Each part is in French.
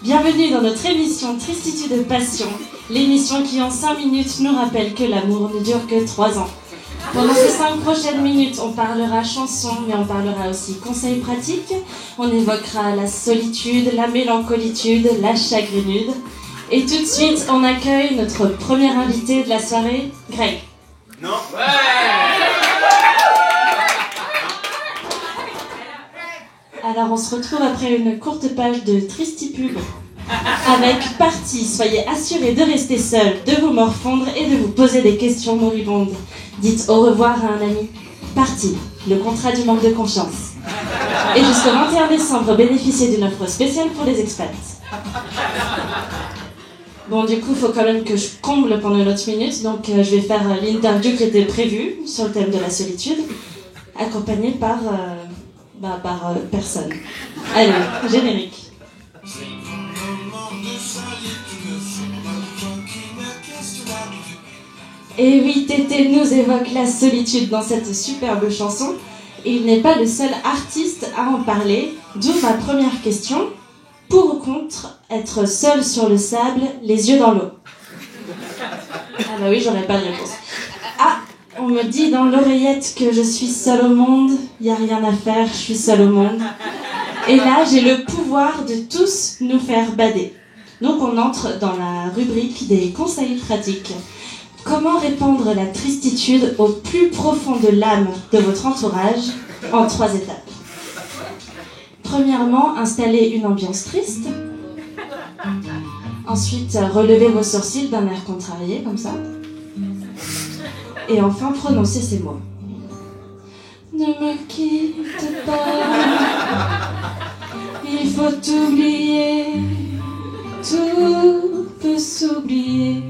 Bienvenue dans notre émission Tristitude de Passion, l'émission qui en 5 minutes nous rappelle que l'amour ne dure que 3 ans. Pendant ces 5 prochaines minutes, on parlera chansons, mais on parlera aussi conseils pratiques. On évoquera la solitude, la mélancolitude, la chagrinude. Et tout de suite, on accueille notre premier invité de la soirée, Greg. Non. Ouais. Alors on se retrouve après une courte page de Tristipub avec Parti. Soyez assurés de rester seul, de vous morfondre et de vous poser des questions moribondes. Dites au revoir à un ami. Parti, le contrat du manque de confiance. Et jusqu'au 21 décembre, bénéficiez d'une offre spéciale pour les expats. Bon, du coup, il faut quand même que je comble pendant une autre minute, donc je vais faire l'interview qui était prévue sur le thème de la solitude, accompagnée par personne. Allez, générique. Et oui, Tété nous évoque la solitude dans cette superbe chanson. Et il n'est pas le seul artiste à en parler, d'où ma première question. Pour ou contre être seul sur le sable, les yeux dans l'eau? Ah bah oui, j'aurais pas de réponse. Ah, on me dit dans l'oreillette que je suis seule au monde. Y a rien à faire, je suis seule au monde. Et là, j'ai le pouvoir de tous nous faire bader. Donc on entre dans la rubrique des conseils pratiques. Comment répandre la tristitude au plus profond de l'âme de votre entourage en 3 étapes. Premièrement, installez une ambiance triste. Ensuite, relevez vos sourcils d'un air contrarié, comme ça. Et enfin, prononcez ces mots. Ne me quitte pas, il faut oublier, tout peut s'oublier,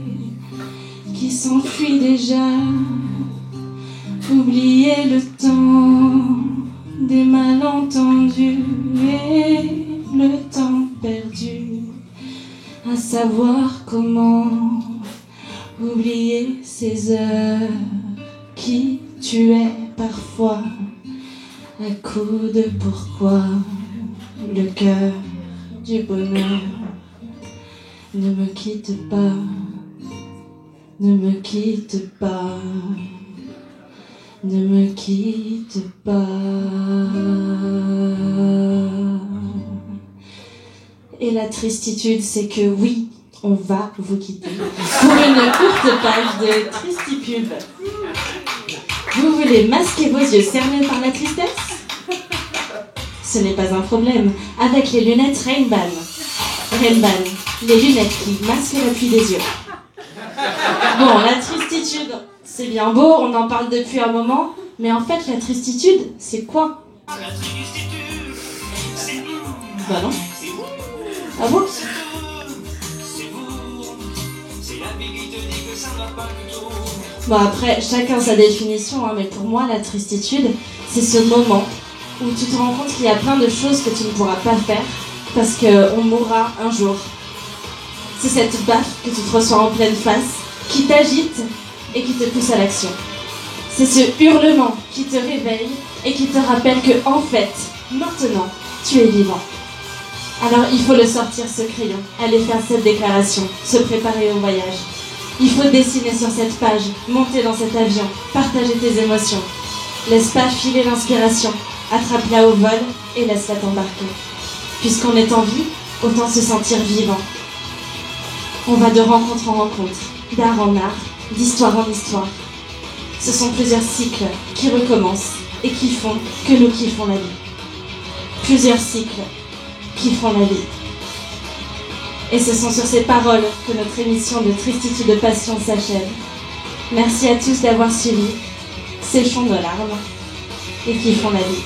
qui s'enfuit déjà. Oubliez le temps des malentendus et le temps perdu, à savoir comment oublier ces heures qui tuaient parfois à coups de pourquoi le cœur du bonheur. Ne me quitte pas, ne me quitte pas, ne me quitte pas. Et la tristitude, c'est que oui, on va vous quitter pour une courte page de Tristipub. Vous voulez masquer vos yeux cernés par la tristesse? Ce n'est pas un problème, avec les lunettes Rainban. Rainban, les lunettes qui masquent la pluie des yeux. Bon, la tristitude, c'est bien beau, on en parle depuis un moment, mais en fait, la tristitude, c'est quoi? La tristitude, c'est vous. Bah non. Ah bon? C'est vous. C'est la vie qui te dit que ça ne va pas du tout. Bon après, chacun sa définition, hein, mais pour moi, la tristitude, c'est ce moment où tu te rends compte qu'il y a plein de choses que tu ne pourras pas faire parce qu'on mourra un jour. C'est cette baffe que tu te reçois en pleine face, qui t'agite et qui te pousse à l'action. C'est ce hurlement qui te réveille et qui te rappelle que, en fait, maintenant, tu es vivant. Alors il faut le sortir ce crayon, aller faire cette déclaration, se préparer au voyage. Il faut dessiner sur cette page, monter dans cet avion, partager tes émotions. Laisse pas filer l'inspiration, attrape-la au vol et laisse-la t'embarquer. Puisqu'on est en vie, autant se sentir vivant. On va de rencontre en rencontre, d'art en art, d'histoire en histoire. Ce sont plusieurs cycles qui recommencent et qui font que nous kiffons la vie. Plusieurs cycles qui font la vie. Et ce sont sur ces paroles que notre émission de Tristitude de Passion s'achève. Merci à tous d'avoir suivi. Séchons nos larmes et kiffons la vie.